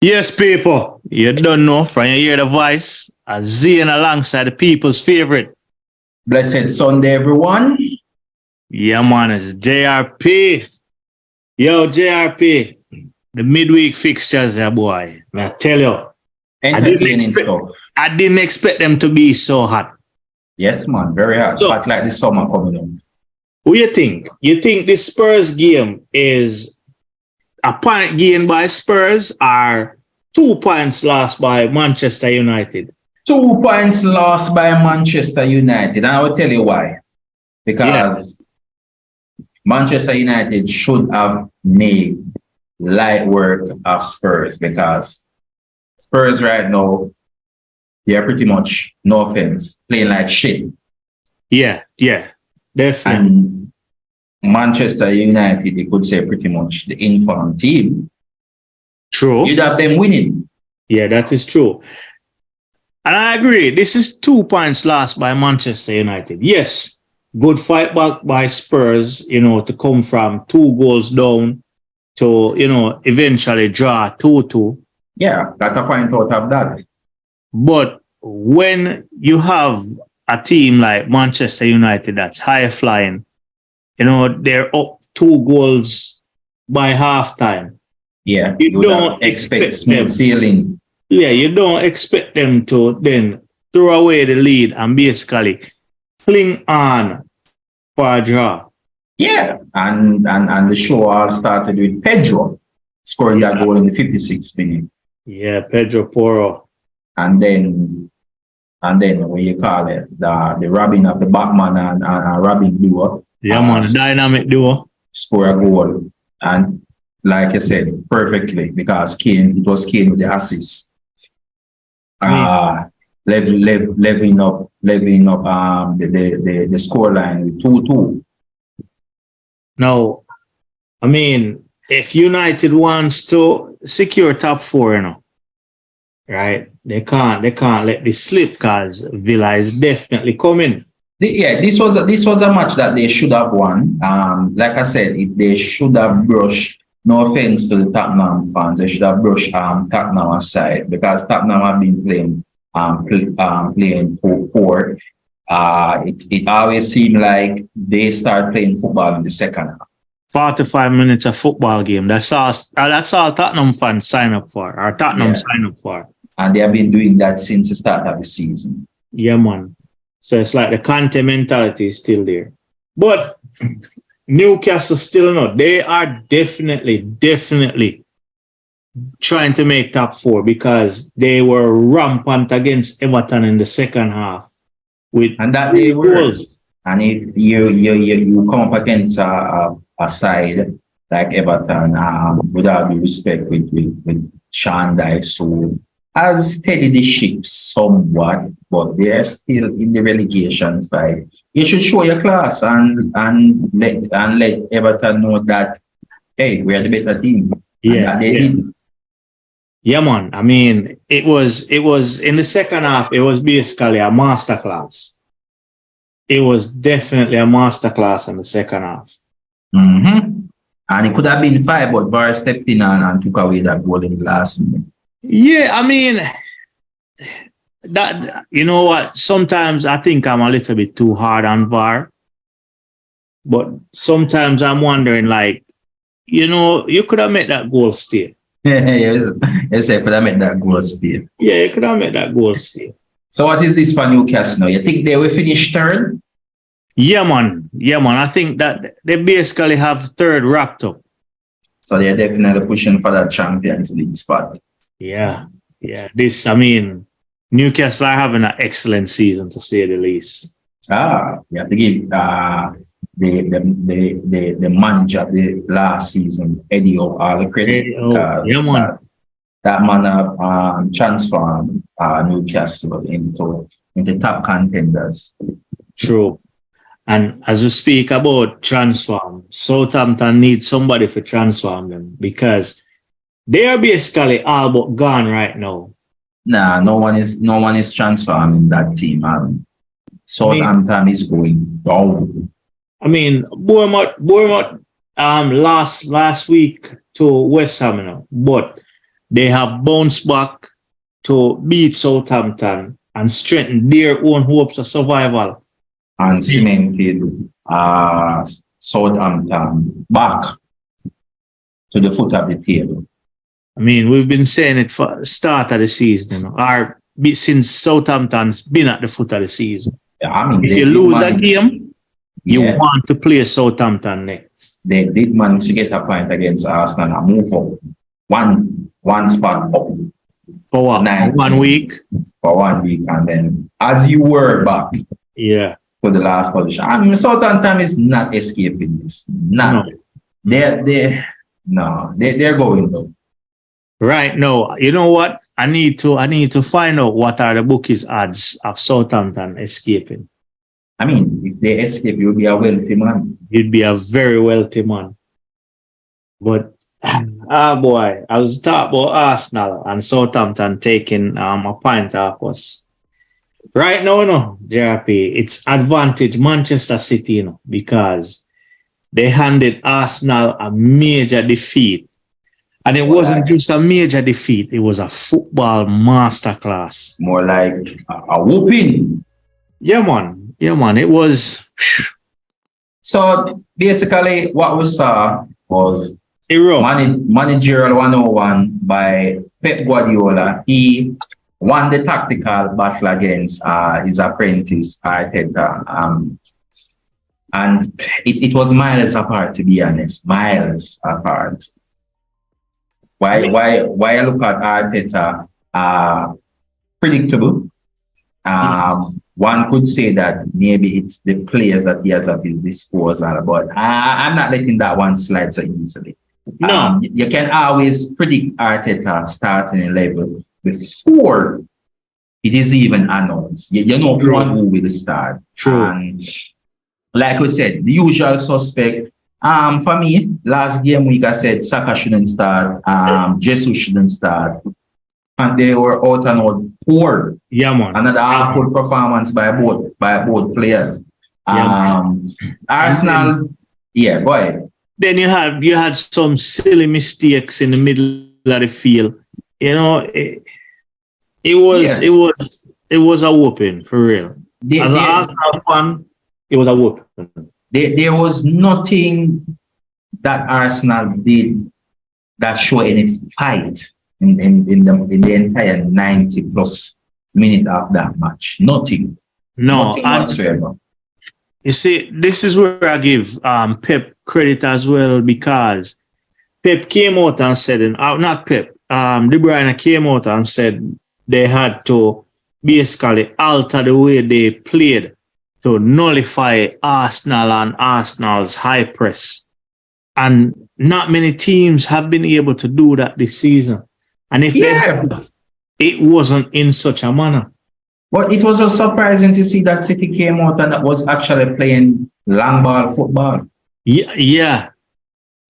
Yes, people, you don't know from you hear the voice. Zane alongside the people's favorite. Blessed Sunday, everyone. Yeah, man, it's JRP. Yo, JRP. The midweek fixtures, yeah, boy. I tell you, Entertaining stuff. I didn't expect them to be so hot. Yes, man, very hot. So, Hot like the summer coming up. What you think? You think this Spurs game is a point gained by Spurs or 2 points lost by Manchester United? 2 points lost by Manchester United. And I will tell you why. Because Manchester United should have made light work of Spurs, because Spurs right now, they are pretty much, no offense, playing like shit. Yeah, definitely. And Manchester United, you could say pretty much the informed team. True. You'd have them winning. Yeah, that is true. And I agree. This is 2 points lost by Manchester United. Yes, good fight back by Spurs, to come from 2 goals down to, eventually draw 2-2. Yeah, got a point out of that. But when you have a team like Manchester United that's high flying, they're up 2 goals by halftime. Yeah, you don't expect smooth sailing. Yeah, you don't expect them to then throw away the lead and basically fling on for a draw. Yeah, and the show all started with Pedro scoring that goal in the 56th minute. Yeah, Pedro Porro. And then what you call it, the robbing of the Batman and Robin duo. Yeah, man, dynamic duo. Score a goal. And like I said, perfectly, because it was Kane with the assist. Leveling up the scoreline with 2-2. Now, I mean, if United wants to secure top 4, right? They can't let this slip, because Villa is definitely coming. Yeah, this was a match that they should have won. Like I said, they should have brushed. No offense to the Tottenham fans, they should have brushed Tottenham aside, because Tottenham have been playing poor. It always seemed like they start playing football in the second half. 45 minutes of football game. That's all Tottenham fans sign up for, or Tottenham sign up for. And they have been doing that since the start of the season. Yeah, man. So it's like the Conte mentality is still there. But Newcastle still not. They are definitely trying to make top 4, because they were rampant against Everton in the second half. And that they were. And if you come up against a side like Everton, with all due respect with Sean Dyche, who has steadied the ship somewhat, but they're still in the relegation fight. You should show your class and let Everton know that, hey, we're the better team. Yeah, yeah, man. I mean, it was in the second half. It was basically a masterclass. It was definitely a masterclass in the second half. Mm-hmm. And it could have been 5, but VAR stepped in and took away that goal in the last minute. Yeah, I mean, that, you know what? Sometimes I think I'm a little bit too hard on VAR. But sometimes I'm wondering, like, you could have made that goal stay. Yes, I could have made that goal stay. Yeah, you could have made that goal stay. So what is this for Newcastle now? You think they will finish third? Yeah, man. I think that they basically have third wrapped up. So they're definitely pushing for that Champions League spot. Yeah. Newcastle are having an excellent season, to say the least. You have to give the manager of the last season, Eddie O, all the credit. Yeah, man. That man transformed Newcastle into top contenders. True. And as we speak about transform, Southampton needs somebody to transform them, because they are basically all but gone right now. Nah, no one is transforming that team. Southampton is going down. I mean, Bournemouth last week to West Ham, but they have bounced back to beat Southampton and strengthen their own hopes of survival. And cemented Southampton back to the foot of the table. I mean, we've been saying it for the start of the season, or since Southampton's been at the foot of the season. Yeah, I mean, if you lose a game, you want to play Southampton next. They did manage to get a point against Arsenal and move up one spot up. For what? For 1 week? For 1 week, and then as you were back to the last position. I mean, Southampton is not escaping this. No. They're going though. Right now, you know what? I need to find out what are the bookies' odds of Southampton escaping. I mean, if they escape, you'll be a wealthy man. You'd be a very wealthy man. But boy, I was talking about Arsenal and Southampton taking a point off us. Right now, JRP, it's advantage Manchester City, because they handed Arsenal a major defeat. And it wasn't just a major defeat, it was a football masterclass. More like a whooping. Yeah, man. It was. So basically, what we saw was managerial 101 by Pep Guardiola. He won the tactical battle against his apprentice, Arteta. And it was miles apart, to be honest. Miles apart. Why I look at Arteta, predictable. One could say that maybe it's the players that he has at his disposal, but I'm not letting that one slide so easily. No. You can always predict Arteta starting a level before it is even announced. You know who will start. True. And like we said, the usual suspect. For me, last game week I said Saka shouldn't start, Jesus shouldn't start. And they were out and out poor. Yeah, man. Another awful performance by both players. Arsenal, go ahead. Then you had some silly mistakes in the middle of the field. It was a whooping for real. As an Arsenal fan, it was a whooping. There was nothing that Arsenal did that showed any fight in the entire 90 plus minute of that match. Nothing. Nothing whatsoever. You see, this is where I give Pep credit as well, because Pep came out and said, not Pep, De Bruyne came out and said they had to basically alter the way they played to nullify Arsenal and Arsenal's high press. And not many teams have been able to do that this season. And if they have, it wasn't in such a manner. But it was just surprising to see that City came out and was actually playing long ball football. Yeah.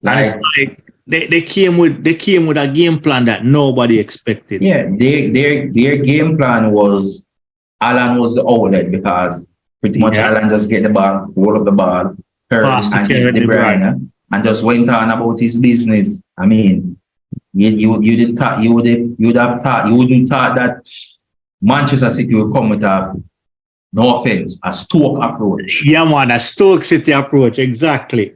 And it's like they came with a game plan that nobody expected. Yeah, their game plan was Alan was the outlet, because pretty much Alan just get the ball, roll up the ball, pass and get De Bruyne, and just went on about his business. I mean, you wouldn't thought that Manchester City will come with no offense, a Stoke approach. Yeah, man, a Stoke City approach. Exactly.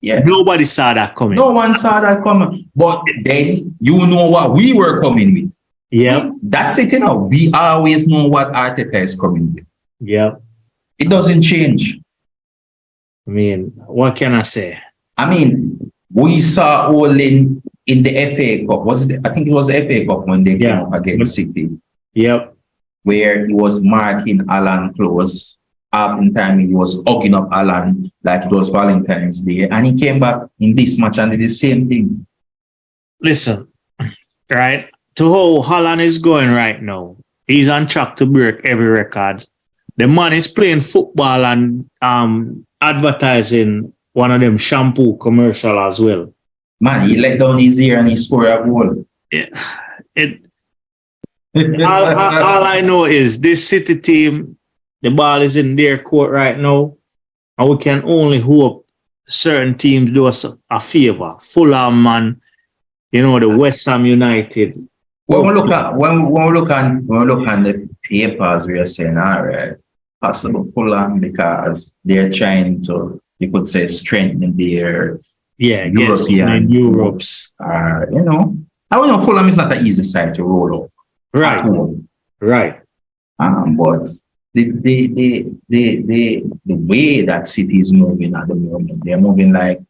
Yeah. Nobody saw that coming. No one saw that coming. But then you know what we were coming with. Yeah. That's it, We always know what Arteta is coming with. Yeah. It doesn't change. I mean, what can I say? I mean, we saw Olin in the FA Cup. I think it was the FA Cup when they came up against City. Yep. Where he was marking Alan close. Half in time he was hugging up Alan like it was Valentine's Day. And he came back in this match and did the same thing. Listen, right? To how Holland is going right now, he's on track to break every record. The man is playing football and advertising one of them shampoo commercial as well. Man, he let down his ear and he scored a goal. All I know is this City team, the ball is in their court right now, and we can only hope certain teams do us a favor. Fulham and the West Ham United. When we look at the papers, we are saying, all right, possible Fulham because they're trying to, you could say, strengthen their European Europe's. I don't know, Fulham is not an easy side to roll out. Right. But the way that City is moving at the moment, they're moving like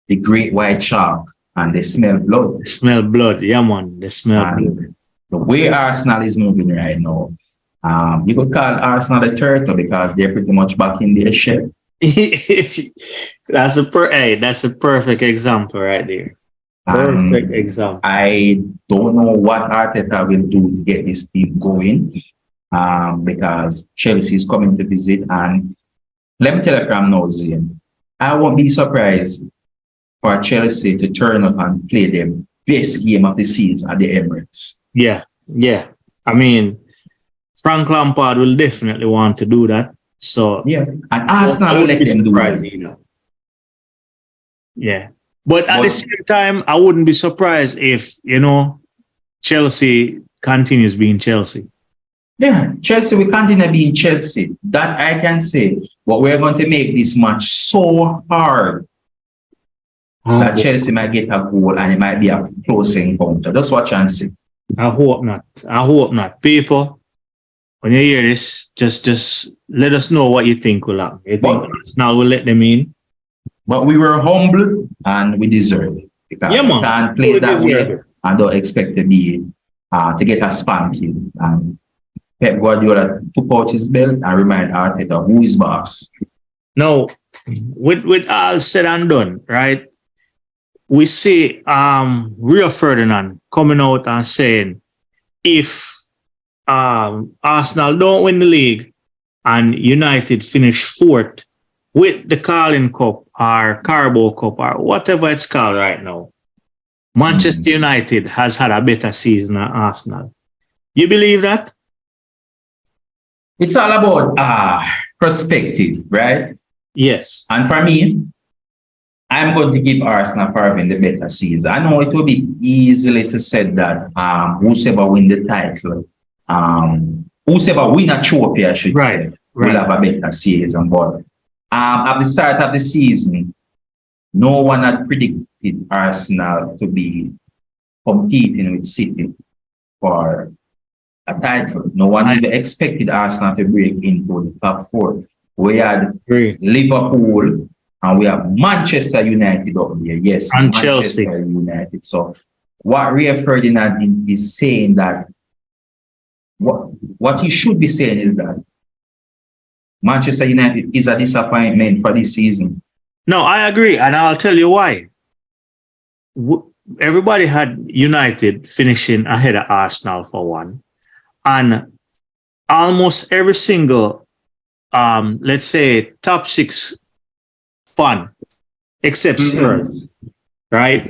the great white shark, and they smell blood. They smell blood, yeah, man. They smell blood. The way Arsenal is moving right now, you could call Arsenal a turtle because they're pretty much back in their shell. That's a perfect example right there. Perfect example. I don't know what Arteta will do to get this team going, because Chelsea is coming to visit, and let me tell you from now, Zane, I won't be surprised for Chelsea to turn up and play their best game of the season at the Emirates. Yeah. I mean, Frank Lampard will definitely want to do that. So yeah, and Arsenal will let them do it. Yeah, but at the same time, I wouldn't be surprised if Chelsea continues being Chelsea. Yeah, Chelsea will continue being Chelsea. That I can say. But we're going to make this match so hard that Chelsea might get a goal and it might be a close encounter. That's what I'm saying. I hope not. People, when you hear this, just let us know what you think will happen. You think Arsenal will let them in? But we were humble and we deserve it. Because we can't play that way and don't expect to be to get a spanking. And Pep Guardiola took out his belt and remind Arteta who is boss. Now, with all said and done, right? We see Rio Ferdinand coming out and saying if Arsenal don't win the league and United finish fourth with the Carling Cup or Carabao Cup or whatever it's called right now, Manchester United has had a better season than Arsenal. You believe that? It's all about perspective, right? Yes. And for me, I'm going to give Arsenal for having the better season. I know it will be easily to say that whoever win the title, whoever win a trophy, I should say, will have a better season. But at the start of the season, no one had predicted Arsenal to be competing with City for a title. No one even expected Arsenal to break into the top four. We had Liverpool and we have Manchester United up there. Yes, and Manchester Chelsea United. So what Rio Ferdinand is saying that what he should be saying is that Manchester United is a disappointment for this season. No, I agree, and I'll tell you why. Everybody had United finishing ahead of Arsenal for one, and almost every single, let's say, top six fan, except Spurs, right?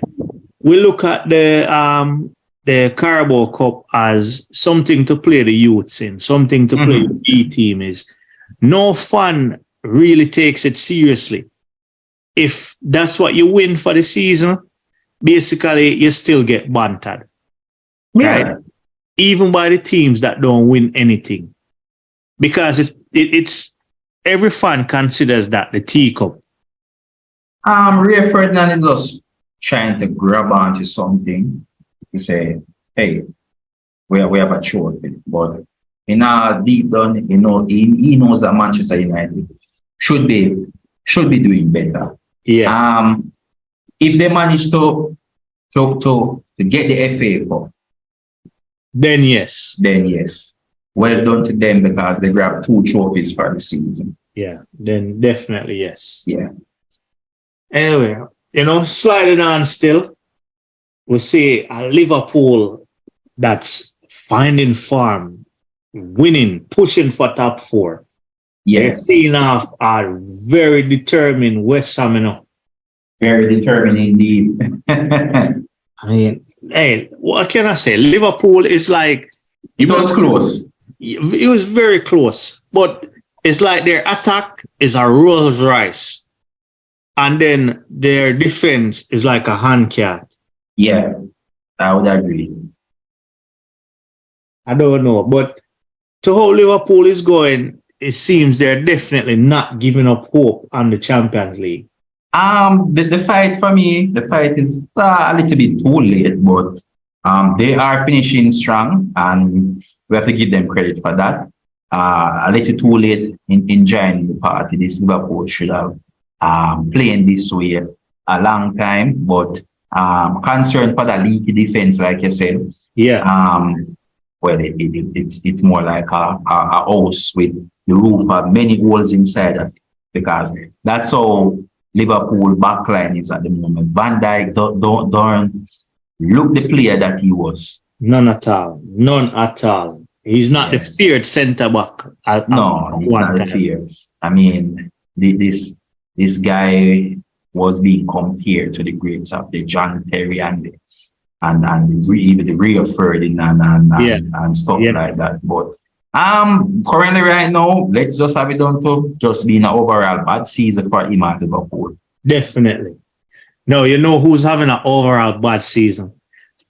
We look at the Carabao Cup as something to play the youths in, something to play the B team is. No fan really takes it seriously. If that's what you win for the season, basically you still get bantered. Right? Even by the teams that don't win anything. Because it's every fan considers that the teacup. Rio Ferdinand is just trying to grab onto something to say, hey, we have a trophy. But in our deep down, he knows that Manchester United should be doing better. Yeah. If they manage to get the FA Cup, then yes. Well done to them because they grabbed 2 trophies for the season. Yeah, then definitely yes. Yeah. Anyway, sliding on still, we see a Liverpool that's finding form, winning, pushing for top 4. Yes. They're seeing off a very determined West Ham, Very determined indeed. I mean, hey, what can I say? Liverpool is like... It was close. It was very close. But it's like their attack is a Rolls Royce. And then their defense is like a handicap. Yeah. I would agree. I don't know, but to how Liverpool is going, it seems they're definitely not giving up hope on the Champions League. The fight for me, the fight is a little bit too late, but they are finishing strong, and we have to give them credit for that. A little too late in joining the party. This Liverpool should have playing this way a long time, but concerned for the leaky defense, like you said. Yeah. Well, it's more like a house with the roof of many holes inside of it, because that's how Liverpool backline is at the moment. Van Dijk don't look the player that he was. None at all. None at all. He's not the feared centre back. No, he's not the fear. I mean, this guy was being compared to the greats of the John Terry and even the Rio Ferdinand and stuff like that. But currently right now, let's just have it down to just being an overall bad season for him at Liverpool. Definitely. No, you know who's having an overall bad season?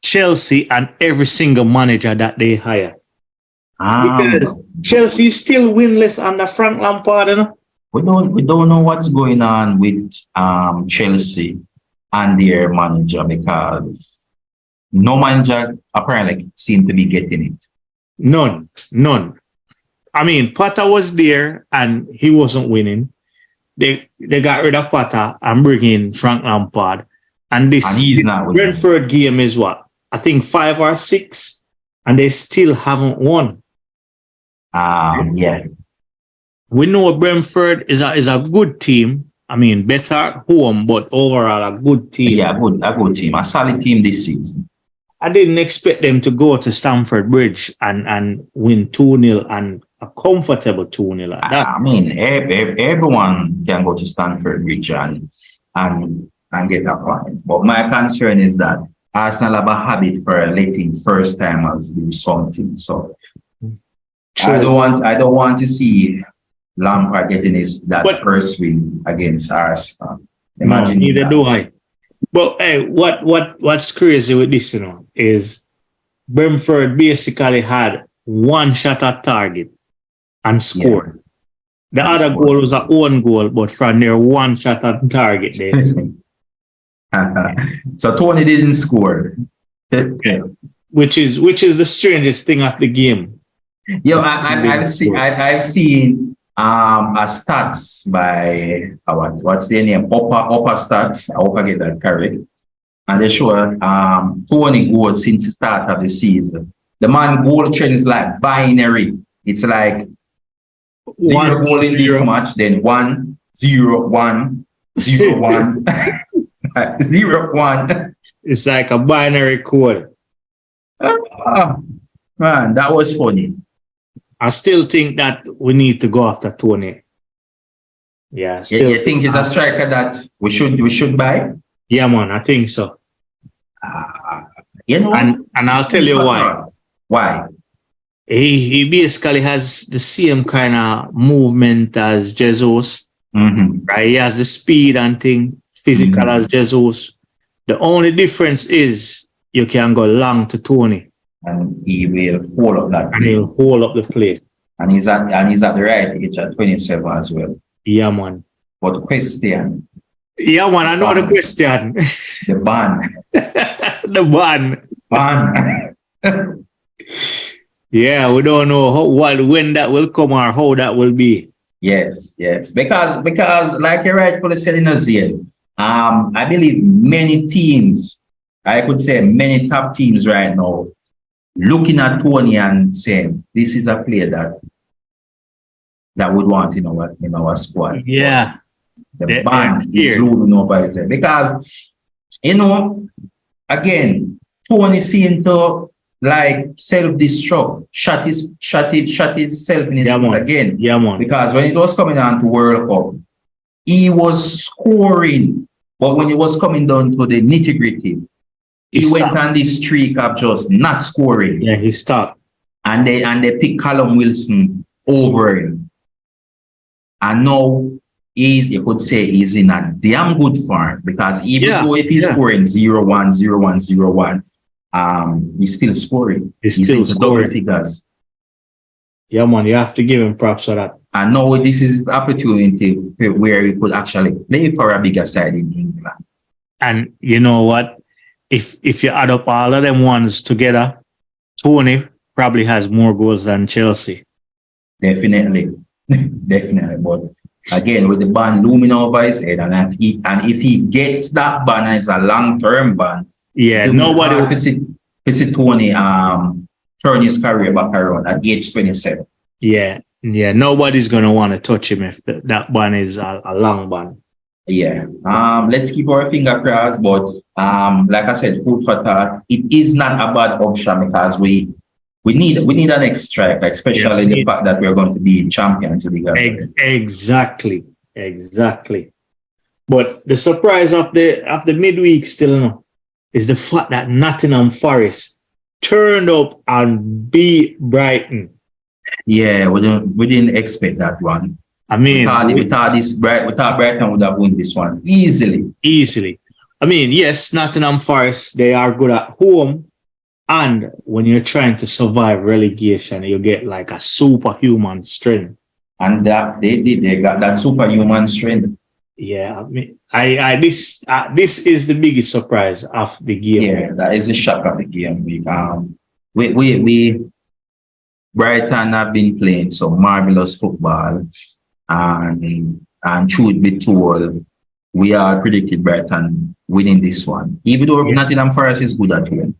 Chelsea and every single manager that they hire. Because Chelsea is still winless under Frank Lampard. You know? We don't know what's going on with Chelsea and their manager, because no manager apparently seemed to be getting it. None. I mean, Potter was there and he wasn't winning. They got rid of Potter and bring in Frank Lampard. And this Brentford game is what? I think 5 or 6, and they still haven't won. Yeah. We know Brentford is a good team. I mean, better at home, but overall a good team. Yeah, a good team. A solid team this season. I didn't expect them to go to Stamford Bridge and win 2-0 and a comfortable 2-0 like that. I mean, everyone can go to Stamford Bridge and get a point. But my concern is that Arsenal have a habit for letting first timers do something. So true. I don't want to see Lampard getting that first win against Arsenal. Imagine. Neither do I. But hey, what's crazy with this, you know, is Brentford basically had one shot at target and scored. The other goal was an own goal, but from their one shot at target, they so Tony didn't score. Which is the strangest thing of the game. Yeah, I've seen a stats by what's their name? Upper Stats. I hope I get that correct. And they show 20 goals since the start of the season. The man goal trend is like binary. It's like 0 goal in this match, then 1, 0, 1, 0, 1, 0, 1. It's like a binary code. Man, that was funny. I still think that we need to go after Tony. Yeah. You think he's a striker that we should buy? Yeah, man, I think so. You know, and I'll tell you why. Why? He basically has the same kind of movement as Jesus. Mm-hmm. Right? He has the speed and thing, physical as Jesus. The only difference is you can go long to Tony. And he will hold up that. And he'll hold up the play. And he's at the right age at 27 as well. Yeah, man. But the question. Yeah, man, I know the question. The ban. The ban. Ban. Yeah, we don't know when that will come or how that will be. Yes. Because like you rightfully said in Aziel, I believe many teams, I could say many top teams right now, looking at Tony and saying, this is a player that would want in our squad. Yeah. The band is looming over his head. Because, again, Tony seemed to like self-destruct, shut himself in his foot again. Yeah, man. Because when it was coming on to World Cup, he was scoring. But when it was coming down to the nitty-gritty, he went on this streak of just not scoring. Yeah, he stopped. And they picked Callum Wilson over him. And now you could say he's in a damn good form, because even though if he's scoring 0-1, 0-1, 0-1, he's still scoring. He's still into double scoring. figures. Yeah, man, you have to give him props for that. And now this is the opportunity where he could actually play for a bigger side in England. And you know what? If you add up all of them ones together, Tony probably has more goals than Chelsea. Definitely. Definitely. But again, with the ban looming over his head, and if he gets that ban, and it's a long-term ban, Yeah, nobody will see Tony turn his career back around at age 27. Yeah, nobody's gonna want to touch him if that ban is a long ban. Yeah. Let's keep our finger crossed, but like I said, food for thought. It is not a bad option because we need an next striker, especially the fact that we're going to be champions of the league. Exactly. But the surprise of the midweek still is the fact that Nottingham Forest turned up and beat Brighton. Yeah, we didn't expect that one. I mean, we thought Brighton would have won this one easily. I mean, yes, Nottingham Forest, they are good at home, and when you're trying to survive relegation, you get like a superhuman strength. And that they got that superhuman strength. Yeah, I mean, this is the biggest surprise of the game. Yeah, that is the shock of the game. We Brighton have been playing some marvelous football, and truth be told, we are predicted Brighton winning this one, even though Nottingham Forest is good at it.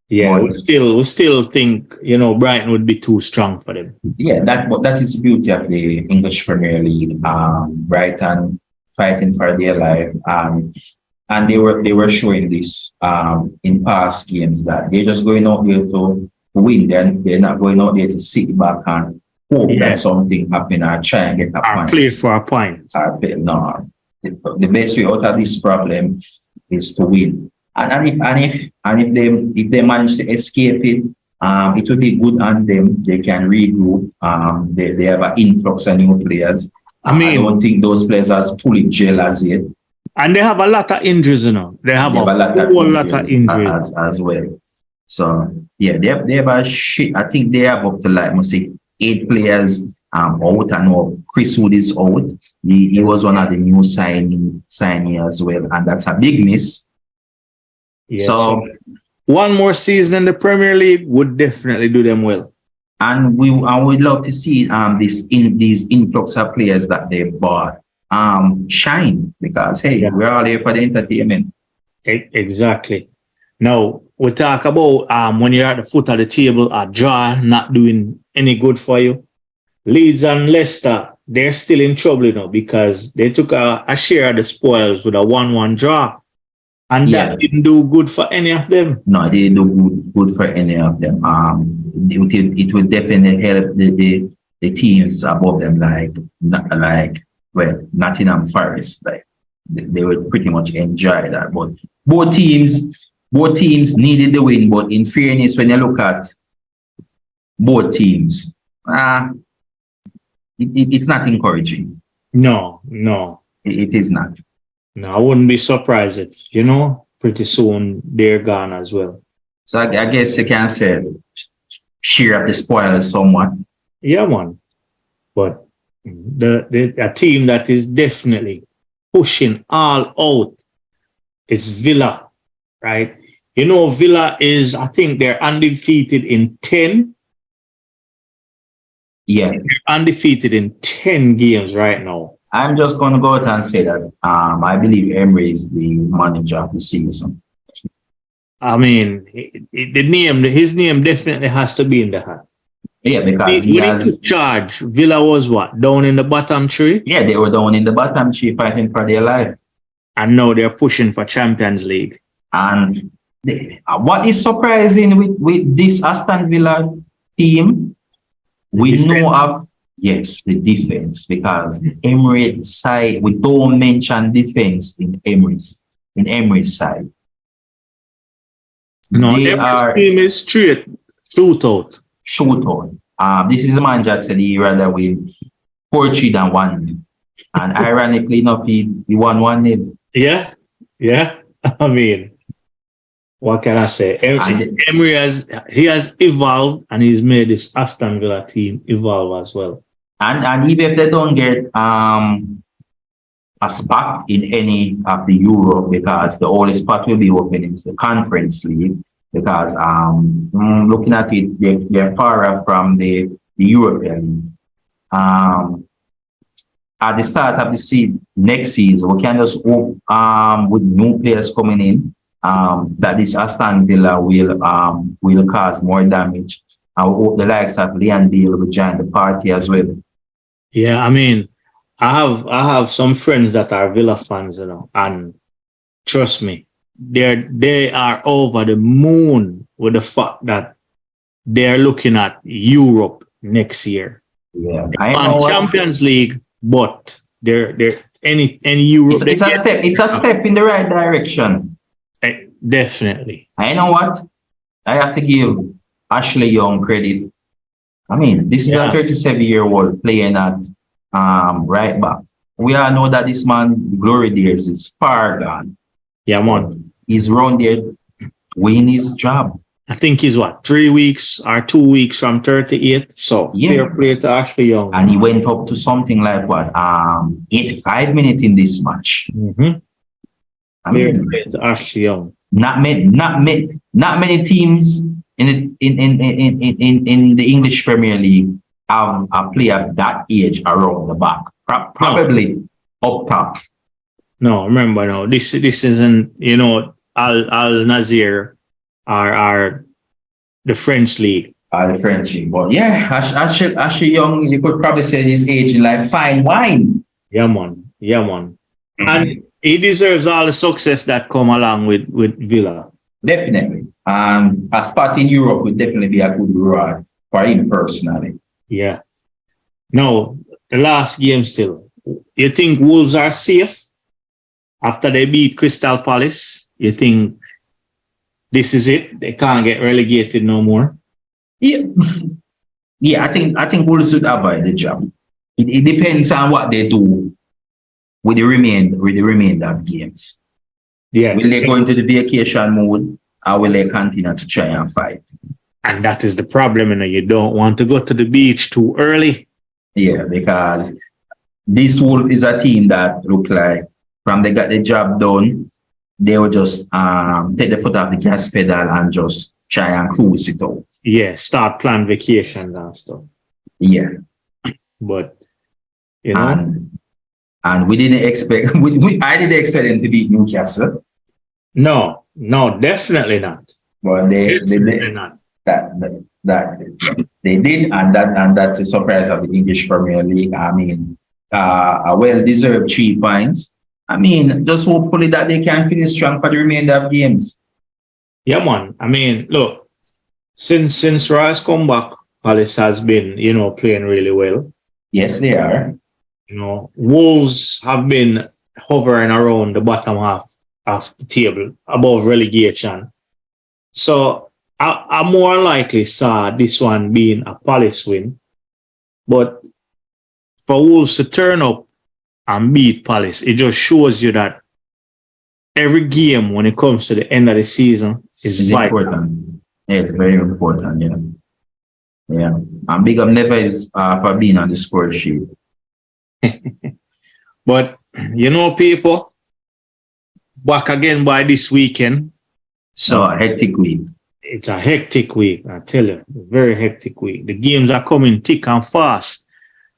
Yeah, we still think Brighton would be too strong for them. Yeah, that is the beauty of the English Premier League. Brighton fighting for their life, and they were showing this in past games that they're just going out there to win. They're not going out there to sit back and hope that something happen or try and get a point. Play for a point. No, the best way out of this problem is to win. And if they manage to escape it, it will be good on them. They can regroup. They have an influx of new players. I don't think those players are fully gel as yet. And they have a lot of injuries, They have a whole lot of injuries as well. So yeah, they have a shit. I think they have up to like 8 players out. I know Chris Wood is out. He was one of the new signing as well, and that's a big miss. Yes. So one more season in the Premier League would definitely do them well. And we'd love to see these influx of players that they bought shine, because we're all here for the entertainment. Exactly. Now we talk about when you're at the foot of the table, a draw not doing any good for you. Leeds and Leicester, they're still in trouble because they took a share of the spoils with a 1-1 draw. And that didn't do good for any of them. No, they didn't do good for any of them. It would definitely help the teams above them, like Nottingham Forest. Like they would pretty much enjoy that. But both teams needed the win. But in fairness, when you look at both teams, it's not encouraging. No. It is not. No, I wouldn't be surprised if, pretty soon they're gone as well. So I guess you can say share up the spoils somewhat. Yeah, man. But a team that is definitely pushing all out is Villa, right? Villa is, I think they're undefeated in 10. Yeah. They're undefeated in 10 games right now. I'm just going to go out and say that I believe Emery is the manager of the season. I mean, his name definitely has to be in the hat. Yeah, because when he took charge, Villa was what? Down in the bottom 3? Yeah, they were down in the bottom 3 fighting for their life. And now they're pushing for Champions League. And what is surprising with this Aston Villa team, we know of the defense, because Emirates side, we don't mention defense in Emirates side. No, their team is straight shootout. This is the man that said he rather win 4-3 than 1-0. And ironically enough, he won 1-0. Yeah. I mean, what can I say? Emery has evolved, and he's made this Aston Villa team evolve as well. And even if they don't get a spot in any of the Europe, because the only spot will be open is the Conference League, because looking at it, they're far from the European. At the start of the next season, we can just hope with new players coming in, that this Aston Villa will cause more damage. I hope the likes of Leon Deal will join the party as well. Yeah, I mean, I have some friends that are Villa fans, and trust me, they are over the moon with the fact that they're looking at Europe next year. Yeah, on Champions League, but they're any Europe. It's a step in the right direction. Definitely. I know what? I have to give Ashley Young credit. I mean, this is a 37-year-old playing at right back. We all know that this man, glory days, is far gone. Yeah, man. He's around there doing his job. I think he's 3 weeks or 2 weeks from 38. So fair play to Ashley Young. And he went up to something like 85 minutes in this match. Mm-hmm. Fair play to Ashley Young. Not many teams in the English Premier League have a player of that age around the back. Probably up top. No, remember now. This isn't Al Nazir or the French league. The French league. But yeah, Ashley Young, you could probably say he's aging like fine wine. Yeah, man. Mm-hmm. And he deserves all the success that come along with Villa. Definitely. A spot in Europe would definitely be a good reward for him personally. Yeah. Now, the last game still. You think Wolves are safe after they beat Crystal Palace? You think this is it? They can't get relegated no more? Yeah. Yeah, I think Wolves should avoid the job. It depends on what they do with the remainder of games. Yeah. Will they go into the vacation mode, or will they continue to try and fight? And that is the problem, you don't want to go to the beach too early. Yeah, because this Wolf is a team that look like from they got the job done, they will just take the foot off the gas pedal and just try and cruise it out. Yeah, start plan vacations and stuff. Yeah. But and we didn't expect I didn't expect them to beat Newcastle. No, definitely not. But they did not. That they did, and that's a surprise of the English Premier League. I mean, a well-deserved 3 points. I mean, just hopefully that they can finish strong for the remainder of games. Yeah, man. I mean, look, since Rice come back, Palace has been, playing really well. Yes, they are. Wolves have been hovering around the bottom half of the table, above relegation. So I more likely saw this one being a Palace win. But for Wolves to turn up and beat Palace, it just shows you that every game when it comes to the end of the season is vital. Important. Yeah, it's very important, Yeah. And big up Neves for being on the score sheet. But, people, back again by this weekend. So a hectic week. It's a hectic week, I tell you. A very hectic week. The games are coming thick and fast.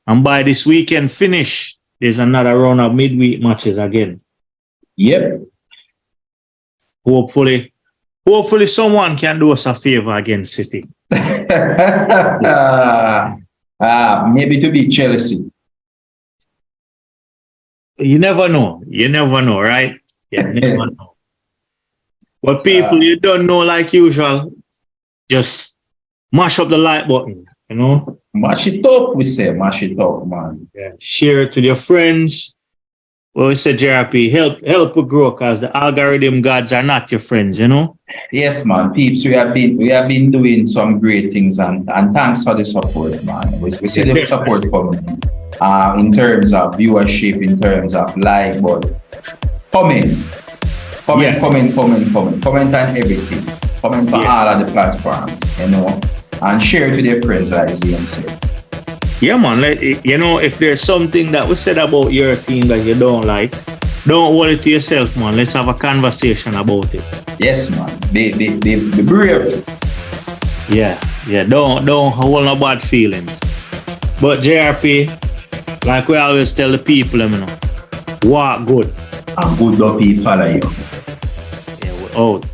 And by this weekend finish, there's another round of midweek matches again. Yep. Hopefully someone can do us a favor against City. Maybe to beat Chelsea. You never know. Right? You never know. But people, you don't know like usual, just mash up the like button, Mash it up, we say. Mash it up, man. Yeah. Share it with your friends. Well, we say, JRP, help we grow, because the algorithm gods are not your friends, Yes, man. Peeps, we have been doing some great things, and thanks for the support, man. We see the support coming in terms of viewership, in terms of like, but coming. Comment on everything. Comment on all of the platforms, you know, and share it with your friends, like Zion said. Yeah, man. Like, you know, if there's something that was said about your team that you don't like, don't hold it to yourself, man. Let's have a conversation about it. Yes, man. Be brave. Yeah. Don't hold no bad feelings. But JRP, like we always tell the people, you know, walk good. And good people follow you. Yeah, we're out.